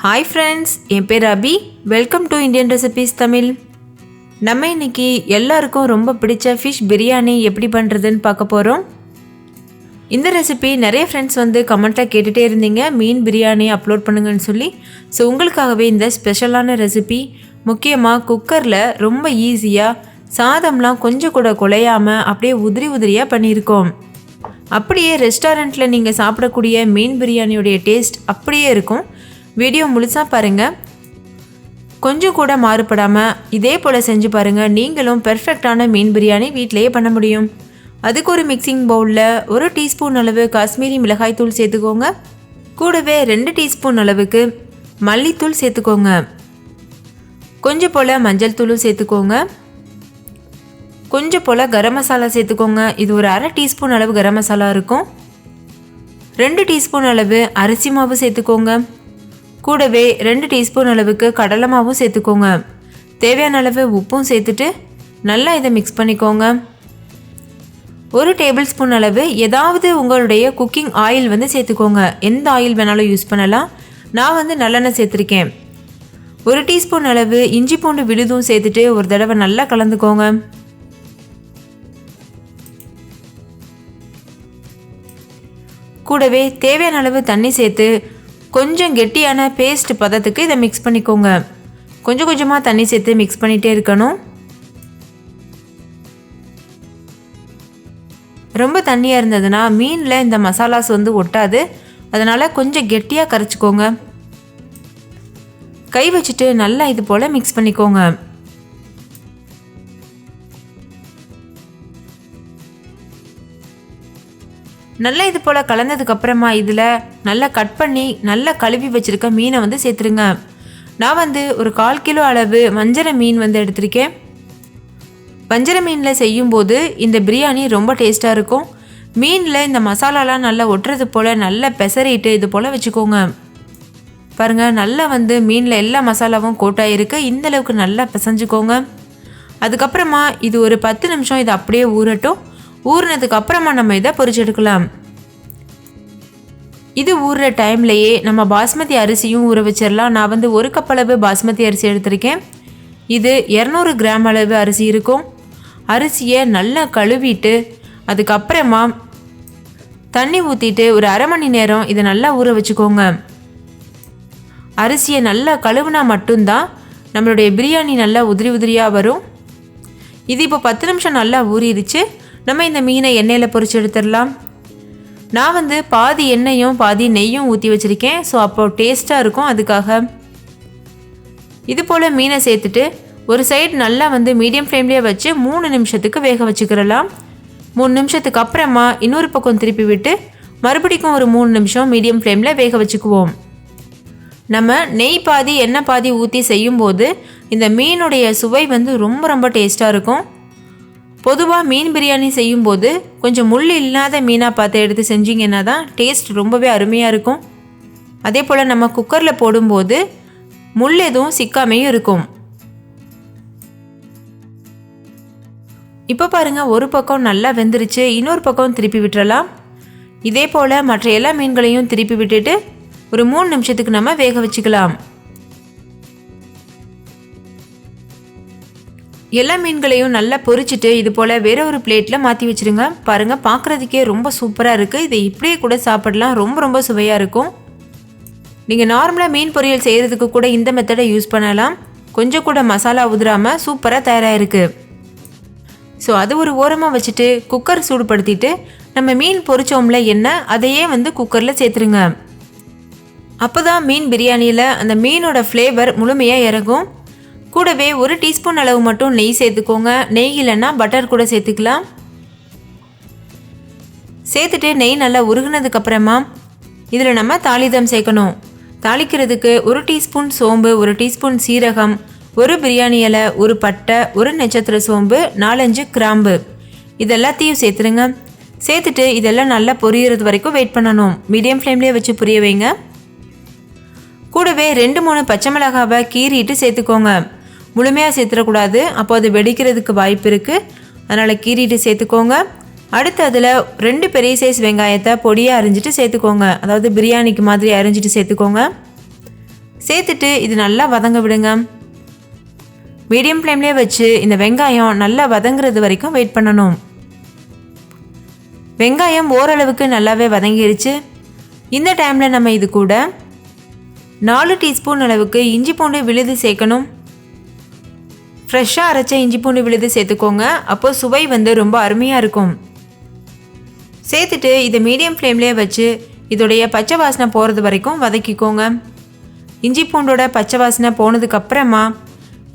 Hi friends, என் பேர் Abhi. Welcome to Indian recipes Tamil. நம்ம இன்னைக்கு எல்லாருக்கும் ரொம்ப பிடிச்ச ஃபிஷ் பிரியாணி எப்படி பண்ணுறதுன்னு பார்க்க போகிறோம். இந்த ரெசிபி நிறைய ஃப்ரெண்ட்ஸ் வந்து கமெண்ட்டில் கேட்டுகிட்டே இருந்தீங்க, மீன் பிரியாணி அப்லோட் பண்ணுங்கன்னு சொல்லி. ஸோ உங்களுக்காகவே இந்த ஸ்பெஷலான ரெசிபி, முக்கியமாக குக்கரில் ரொம்ப ஈஸியாக சாதம்லாம் கொஞ்சம் கூட குலையாமல் அப்படியே உதிரியாக பண்ணியிருக்கோம். அப்படியே ரெஸ்டாரண்ட்டில் நீங்கள் சாப்பிடக்கூடிய மீன் பிரியாணியோடைய டேஸ்ட் அப்படியே இருக்கும். வீடியோ முழுசாக பாருங்கள், கொஞ்சம் கூட மாறுபடாமல் இதே போல் செஞ்சு பாருங்கள். நீங்களும் பெர்ஃபெக்டான மீன் பிரியாணி வீட்டிலையே பண்ண முடியும். அதுக்கு ஒரு மிக்சிங் பவுலில் 1 டீஸ்பூன் அளவு காஷ்மீரி மிளகாய் தூள் சேர்த்துக்கோங்க. கூடவே 2 டீஸ்பூன் அளவுக்கு மல்லித்தூள் சேர்த்துக்கோங்க. கொஞ்சம் போல் மஞ்சள் தூளும் சேர்த்துக்கோங்க. கொஞ்சம் போல் கரம் மசாலா சேர்த்துக்கோங்க. இது ஒரு 1/2 டீஸ்பூன் அளவு கரம் மசாலா இருக்கும். 2 டீஸ்பூன் அளவு அரிசி மாவு சேர்த்துக்கோங்க. கூடவே 2 டீஸ்பூன் அளவுக்கு கடலை மாவும் சேர்த்துக்கோங்க. தேவையான அளவு உப்பும் சேர்த்துட்டு நல்லா இதை மிக்ஸ் பண்ணிக்கோங்க. 1 டேபிள் ஸ்பூன் அளவு ஏதாவது உங்களுடைய குக்கிங் ஆயில் வந்து சேர்த்துக்கோங்க. எந்த ஆயில் வேணாலும் யூஸ் பண்ணலாம். நான் வந்து நல்லெண்ணெய் சேர்த்துருக்கேன். 1 டீஸ்பூன் அளவு இஞ்சி பூண்டு விழுதும் சேர்த்துட்டு ஒரு தடவை நல்லா கலந்துக்கோங்க. கூடவே தேவையான அளவு தண்ணி சேர்த்து கொஞ்சம் கெட்டியான பேஸ்ட் பதத்துக்கு இதை மிக்ஸ் பண்ணிக்கோங்க. கொஞ்சம் கொஞ்சமாக தண்ணி சேர்த்து மிக்ஸ் பண்ணிகிட்டே இருக்கணும். ரொம்ப தண்ணியாக இருந்ததுன்னா மீனில் இந்த மசாலாஸ் வந்து ஒட்டாது. அதனால் கொஞ்சம் கெட்டியாக கரைச்சிக்கோங்க. கை வச்சுட்டு நல்லா இது போல் மிக்ஸ் பண்ணிக்கோங்க. நல்லா இது போல் கலந்ததுக்கப்புறமா இதில் நல்லா கட் பண்ணி நல்லா கழுவி வச்சுருக்க மீனை வந்து சேர்த்துருங்க. நான் வந்து ஒரு 1/4 கிலோ அளவு வஞ்சரை மீன் வந்து எடுத்திருக்கேன். வஞ்சரை மீனில் செய்யும்போது இந்த பிரியாணி ரொம்ப டேஸ்ட்டாக இருக்கும். மீனில் இந்த மசாலாலாம் நல்லா ஒட்டுறது போல் நல்லா பெசரிட்டு இது போல் வச்சுக்கோங்க. பாருங்கள், நல்லா வந்து மீனில் எல்லா மசாலாவும் கோட்டாயிருக்கு. இந்தளவுக்கு நல்லா பிசைஞ்சுக்கோங்க. அதுக்கப்புறமா இது ஒரு 10 நிமிஷம் இது அப்படியே ஊறட்டும். ஊறினதுக்கு அப்புறமா நம்ம இதை பொரிச்சு எடுக்கலாம். இது ஊறுற டைம்லையே நம்ம பாஸ்மதி அரிசியும் ஊற வச்சிடலாம். நான் வந்து 1 கப் அளவு பாஸ்மதி அரிசி எடுத்திருக்கேன். இது 200 கிராம் அளவு அரிசி இருக்கும். அரிசியை நல்லா கழுவிட்டு அதுக்கப்புறமா தண்ணி ஊற்றிட்டு ஒரு 1/2 மணி நேரம் இதை நல்லா ஊற வச்சுக்கோங்க. அரிசியை நல்லா கழுவுனா மட்டும்தான் நம்மளுடைய பிரியாணி நல்லா உதிரியாக வரும். இது இப்போ 10 நிமிஷம் நல்லா ஊறிடுச்சு. நம்ம இந்த மீனை எண்ணெயில் பொரிச்சு எடுத்துடலாம். நான் வந்து பாதி எண்ணெயும் பாதி நெய்யும் ஊற்றி வச்சுருக்கேன். ஸோ அப்போ டேஸ்ட்டாக இருக்கும். அதுக்காக இது போல் மீனை சேர்த்துட்டு ஒரு சைடு நல்லா வந்து மீடியம் ஃப்ளேம்லேயே வச்சு 3 நிமிஷத்துக்கு வேக வச்சுக்கிறலாம். 3 நிமிஷத்துக்கு அப்புறமா இன்னொரு பக்கம் திருப்பி விட்டு மறுபடிக்கும் ஒரு 3 நிமிஷம் மீடியம் ஃப்ளேமில் வேக வச்சுக்குவோம். நம்ம நெய் பாதி எண்ணெய் பாதி ஊற்றி செய்யும்போது இந்த மீனுடைய சுவை வந்து ரொம்ப டேஸ்ட்டாக இருக்கும். பொதுவாக மீன் பிரியாணி செய்யும்போது கொஞ்சம் முள் இல்லாத மீனாக பார்த்து எடுத்து செஞ்சிங்கன்னா தான் டேஸ்ட் ரொம்பவே அருமையாக இருக்கும். அதே போல் நம்ம குக்கரில் போடும்போது முள் எதுவும் சிக்காமையும் இருக்கும். இப்போ பாருங்கள், ஒரு பக்கம் நல்லா வெந்துருச்சு. இன்னொரு பக்கம் திருப்பி விட்டுறலாம். இதே போல் மற்ற எல்லா மீன்களையும் திருப்பி விட்டுட்டு ஒரு 3 நிமிஷத்துக்கு நம்ம வேக வச்சுக்கலாம். எல்லா மீன்களையும் நல்லா பொரிச்சிட்டு இது போல் வேற ஒரு பிளேட்டில் மாற்றி வச்சுருங்க. பாருங்கள், பார்க்குறதுக்கே ரொம்ப சூப்பராக இருக்குது. இதை இப்படியே கூட சாப்பிடலாம். ரொம்ப சுவையாக இருக்கும். நீங்கள் நார்மலாக மீன் பொரியல் செய்கிறதுக்கு கூட இந்த மெத்தடை யூஸ் பண்ணலாம். கொஞ்சம் கூட மசாலா உதிராமல் சூப்பராக தயாராகிருக்கு. ஸோ அது ஒரு ஓரமாக வச்சுட்டு குக்கர் சூடுபடுத்திட்டு நம்ம மீன் பொரிச்சோம்ல எண்ணெய் அதையே வந்து குக்கரில் சேர்த்துருங்க. அப்போ தான் மீன் பிரியாணியில் அந்த மீனோட ஃப்ளேவர் முழுமையாக இறங்கும். கூடவே 1 டீஸ்பூன் அளவு மட்டும் நெய் சேர்த்துக்கோங்க. நெய் இல்லைன்னா பட்டர் கூட சேர்த்துக்கலாம். சேர்த்துட்டு நெய் நல்லா உருகுனதுக்கப்புறமா இதில் நம்ம தாளிதம் சேர்க்கணும். தாளிக்கிறதுக்கு 1 டீஸ்பூன் சோம்பு, 1 டீஸ்பூன் சீரகம், 1 பிரியாணி இலை, 1 பட்டை, 1 நட்சத்திர சோம்பு, 4-5 கிராம்பு இதெல்லாத்தையும் சேர்த்துருங்க. சேர்த்துட்டு இதெல்லாம் நல்லா பொரியிறது வரைக்கும் வெயிட் பண்ணணும். மீடியம் ஃப்ளேம்லேயே வச்சு புரிய வைங்க. கூடவே 2-3 பச்சை மிளகாவை கீறிட்டு சேர்த்துக்கோங்க. முழுமையாக சேர்த்துடக்கூடாது, அப்போ அது வெடிக்கிறதுக்கு வாய்ப்பு இருக்குது. அதனால் கீறிட்டு சேர்த்துக்கோங்க. அடுத்து அதில் 2 பெரிய சைஸ் வெங்காயத்தை பொடியாக அரிஞ்சிட்டு சேர்த்துக்கோங்க. அதாவது பிரியாணிக்கு மாதிரி அரிஞ்சிட்டு சேர்த்துக்கோங்க. சேர்த்துட்டு இது நல்லா வதங்க விடுங்க. மீடியம் ஃப்ளேம்லேயே வச்சு இந்த வெங்காயம் நல்லா வதங்குறது வரைக்கும் வெயிட் பண்ணணும். வெங்காயம் ஓரளவுக்கு நல்லாவே வதங்கிருச்சு. இந்த டைமில் நம்ம இது கூட 4 டீஸ்பூன் அளவுக்கு இஞ்சி பூண்டு விழுது சேர்க்கணும். ஃப்ரெஷ்ஷாக அரைச்ச இஞ்சி பூண்டு விழுது சேர்த்துக்கோங்க. அப்போது சுவை ரொம்ப அருமையாக இருக்கும். சேர்த்துட்டு இதை மீடியம் ஃப்ளேம்லேயே வச்சு இதோடைய பச்சை வாசனை போகிறது வரைக்கும் வதக்கிக்கோங்க. இஞ்சி பூண்டோட பச்சை வாசனை போனதுக்கப்புறமா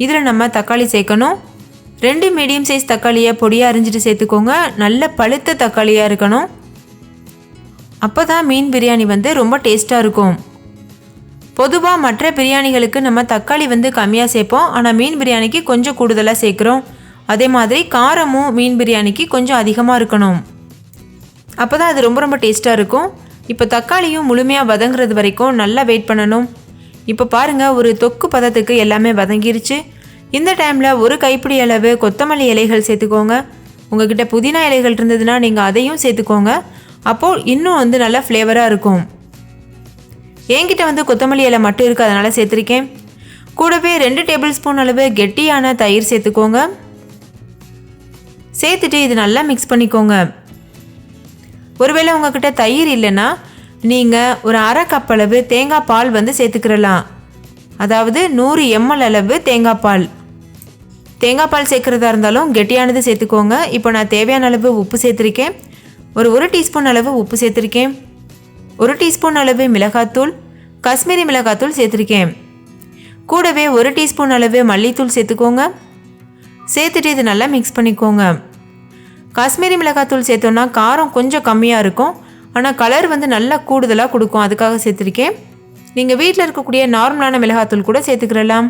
இதில் நம்ம தக்காளி சேர்க்கணும். 2 மீடியம் சைஸ் தக்காளியை பொடியாக அரிஞ்சிட்டு சேர்த்துக்கோங்க. நல்ல பழுத்த தக்காளியாக இருக்கணும். அப்போ தான் மீன் பிரியாணி ரொம்ப டேஸ்ட்டாக இருக்கும். பொதுவாக மற்ற பிரியாணிகளுக்கு நம்ம தக்காளி கம்மியாக சேர்ப்போம். ஆனால் மீன் பிரியாணிக்கு கொஞ்சம் கூடுதலாக சேர்க்குறோம். அதே மாதிரி காரமும் மீன் பிரியாணிக்கு கொஞ்சம் அதிகமாக இருக்கணும். அப்போ தான் அது ரொம்ப டேஸ்ட்டாக இருக்கும். இப்போ தக்காளியும் முழுமையாக வதங்குறது வரைக்கும் நல்லா வெயிட் பண்ணணும். இப்போ பாருங்கள், ஒரு தொக்கு பதத்துக்கு எல்லாமே வதங்கிருச்சு. இந்த டைமில் ஒரு கைப்பிடி அளவு கொத்தமல்லி இலைகள் சேர்த்துக்கோங்க. உங்கள்கிட்ட புதினா இலைகள் இருந்ததுன்னா நீங்கள் அதையும் சேர்த்துக்கோங்க. அப்போது இன்னும் நல்லா ஃப்ளேவராக இருக்கும். என்கிட்ட கொத்தமல்லி இலை மட்டும் இருக்குது, அதனால் சேர்த்துருக்கேன். கூடவே 2 டேபிள் ஸ்பூன் அளவு கெட்டியான தயிர் சேர்த்துக்கோங்க. சேர்த்துட்டு இது நல்லா மிக்ஸ் பண்ணிக்கோங்க. ஒருவேளை உங்கள்கிட்ட தயிர் இல்லைன்னா நீங்கள் ஒரு அரை கப் அளவு தேங்காய் பால் சேர்த்துக்கிறலாம். அதாவது 100 ml அளவு தேங்காய் பால். தேங்காய் பால் சேர்க்குறதா இருந்தாலும் கெட்டியானது சேர்த்துக்கோங்க. இப்போ நான் தேவையான அளவு உப்பு சேர்த்துருக்கேன். ஒரு டீஸ்பூன் அளவு உப்பு சேர்த்துருக்கேன். 1 டீஸ்பூன் அளவு மிளகாத்தூள், காஷ்மீரி மிளகாத்தூள் சேர்த்துருக்கேன். கூடவே 1 டீஸ்பூன் அளவு மல்லித்தூள் சேர்த்துக்கோங்க. சேர்த்துட்டு இது நல்லா மிக்ஸ் பண்ணிக்கோங்க. காஷ்மீரி மிளகாத்தூள் சேர்த்தோன்னா காரம் கொஞ்சம் கம்மியாக இருக்கும். ஆனால் கலர் நல்லா கூடுதலாக கொடுக்கும். அதுக்காக சேர்த்துருக்கேன். நீங்கள் வீட்டில் இருக்கக்கூடிய நார்மலான மிளகாத்தூள் கூட சேர்த்துக்கிறலாம்.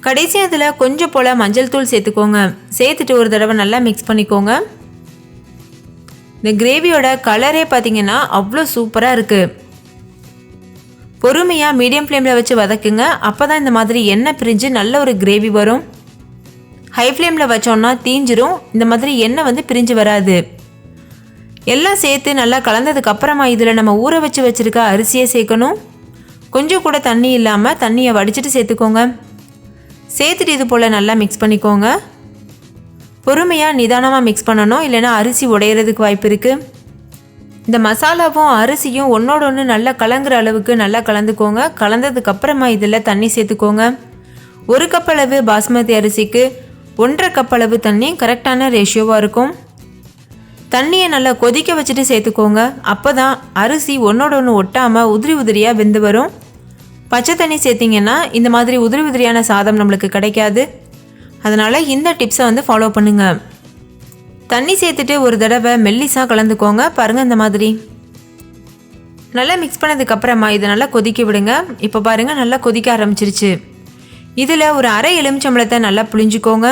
கடைசி அதில் கொஞ்சம் போல் மஞ்சள் தூள் சேர்த்துக்கோங்க. சேர்த்துட்டு ஒரு தடவை நல்லா மிக்ஸ் பண்ணிக்கோங்க. இந்த கிரேவியோட கலரே பார்த்திங்கன்னா அவ்வளோ சூப்பராக இருக்குது. பொறுமையாக மீடியம் ஃப்ளேமில் வச்சு வதக்குங்க. அப்போ தான் இந்த மாதிரி எண்ணெய் பிரிஞ்சு நல்ல ஒரு கிரேவி வரும். ஹை ஃப்ளேமில் வச்சோன்னா தீஞ்சிரும். இந்த மாதிரி எண்ணெய் பிரிஞ்சு வராது. எல்லாம் சேர்த்து நல்லா கலந்ததுக்கப்புறமா இதில் நம்ம ஊற வச்சுருக்க அரிசியை சேர்க்கணும். கொஞ்சம் கூட தண்ணி இல்லாமல் தண்ணியை வடிச்சிட்டு சேர்த்துக்கோங்க. சேர்த்துட்டு இது போல் நல்லா மிக்ஸ் பண்ணிக்கோங்க. பொறுமையாக நிதானமாக மிக்ஸ் பண்ணணும், இல்லைன்னா அரிசி உடையிறதுக்கு வாய்ப்பு இருக்குது. இந்த மசாலாவும் அரிசியும் ஒன்றோட ஒன்று நல்லா கலங்குற அளவுக்கு நல்லா கலந்துக்கோங்க. கலந்ததுக்கப்புறமா இதில் தண்ணி சேர்த்துக்கோங்க. 1 கப் அளவு பாஸ்மதி அரிசிக்கு 1.5 கப் அளவு தண்ணி கரெக்டான ரேஷியோவாக இருக்கும். தண்ணியை நல்லா கொதிக்க வச்சுட்டு சேர்த்துக்கோங்க. அப்போ தான் அரிசி ஒன்றோட ஒன்று ஒட்டாமல் உதிரியாக வெந்து வரும். பச்சை தண்ணி சேர்த்திங்கன்னா இந்த மாதிரி உதிரியான சாதம் நம்மளுக்கு கிடைக்காது. அதனால் இந்த டிப்ஸை ஃபாலோ பண்ணுங்கள். தண்ணி சேர்த்துட்டு ஒரு தடவை மெல்லிஸாக கலந்துக்கோங்க. பாருங்கள், இந்த மாதிரி நல்லா மிக்ஸ் பண்ணதுக்கப்புறமா இதை நல்லா கொதிக்க விடுங்க. இப்போ பாருங்கள், நல்லா கொதிக்க ஆரம்பிச்சிருச்சு. இதில் ஒரு அரை எலுமிச்சம்பழத்தை நல்லா புளிஞ்சிக்கோங்க.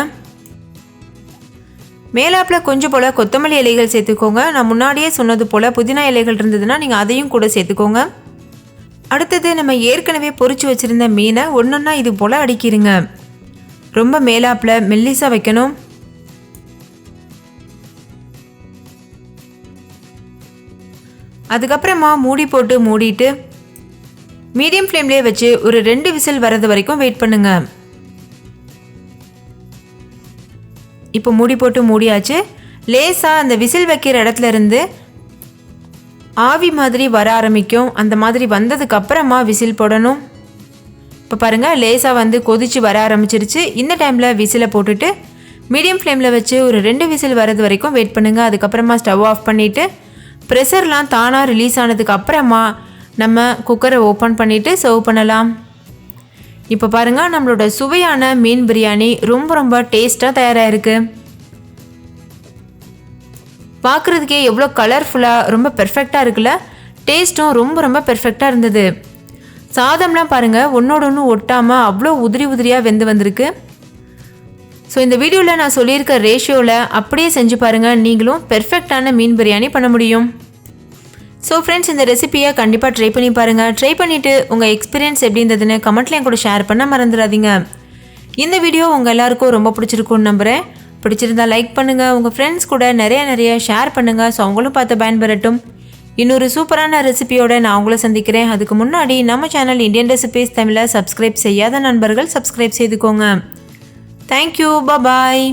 மேலாப்பில் கொஞ்சம் போல் கொத்தமல்லி இலைகள் சேர்த்துக்கோங்க. நான் முன்னாடியே சொன்னது போல் புதினா இலைகள் இருந்ததுன்னா நீங்கள் அதையும் கூட சேர்த்துக்கோங்க. அடுத்தது நம்ம ஏற்கனவே பொரிச்சு வச்சுருந்த மீனை ஒன்றொன்னா இது போல் அடிக்கிடுங்க. ரொம்ப மேலாப்பில் மெல்லிஸாக வைக்கணும். அதுக்கப்புறமா மூடி போட்டு மூடிட்டு மீடியம் ஃப்ளேம்லேயே வச்சு ஒரு 2 விசில் வர்றது வரைக்கும் வெயிட் பண்ணுங்க. இப்போ மூடி போட்டு மூடியாச்சு. லேசாக அந்த விசில் வைக்கிற இடத்துல இருந்து ஆவி மாதிரி வர ஆரம்பிக்கும். அந்த மாதிரி வந்ததுக்கப்புறமா விசில் போடணும். இப்போ பாருங்கள், லேசாக கொதிச்சு வர ஆரம்பிச்சிருச்சு. இந்த டைமில் விசிலை போட்டுட்டு மீடியம் ஃப்ளேமில் வச்சு ஒரு 2 விசில் வர்றது வரைக்கும் வெயிட் பண்ணுங்கள். அதுக்கப்புறமா ஸ்டவ் ஆஃப் பண்ணிவிட்டு ப்ரெஷர்லாம் தானாக ரிலீஸ் ஆனதுக்கு அப்புறமா நம்ம குக்கரை ஓப்பன் பண்ணிவிட்டு சர்வ் பண்ணலாம். இப்போ பாருங்கள், நம்மளோட சுவையான மீன் பிரியாணி ரொம்ப டேஸ்ட்டாக தயாராக இருக்குது. பார்க்குறதுக்கே எவ்வளோ கலர்ஃபுல்லாக ரொம்ப பெர்ஃபெக்டாக இருக்குல்ல. டேஸ்ட்டும் ரொம்ப பெர்ஃபெக்டாக இருந்தது. சாதம்லாம் பாருங்கள், ஒன்றோட ஒன்று ஒட்டாமல் அவ்வளோ உதிரியாக வெந்து வந்திருக்கு. ஸோ இந்த வீடியோவில் நான் சொல்லியிருக்க ரேஷியோவில் அப்படியே செஞ்சு பாருங்கள். நீங்களும் பெர்ஃபெக்டான மீன் பிரியாணி பண்ண முடியும். ஸோ ஃப்ரெண்ட்ஸ், இந்த ரெசிபியை கண்டிப்பாக ட்ரை பண்ணி பாருங்கள். ட்ரை பண்ணிவிட்டு உங்கள் எக்ஸ்பீரியன்ஸ் எப்படி இருந்ததுன்னு கமெண்ட்லேயும் கூட ஷேர் பண்ண மறந்துடாதீங்க. இந்த வீடியோ உங்கள் எல்லாருக்கும் ரொம்ப பிடிச்சிருக்குன்னு நம்புகிறேன். பிடிச்சிருந்தா லைக் பண்ணுங்கள். உங்கள் ஃப்ரெண்ட்ஸ் கூட நிறைய ஷேர் பண்ணுங்கள். ஸோ அவங்களும் பார்த்து பயன்பெறட்டும். இன்னொரு சூப்பரான ரெசிபியோட நான் உங்களை சந்திக்கிறேன். அதுக்கு முன்னாடி நம்ம சேனல் இந்தியன் ரெசிபீஸ் தமிழை சப்ஸ்கிரைப் செய்யாத நண்பர்கள் சப்ஸ்கிரைப் செய்துக்கோங்க. தேங்க்யூ. பாய்.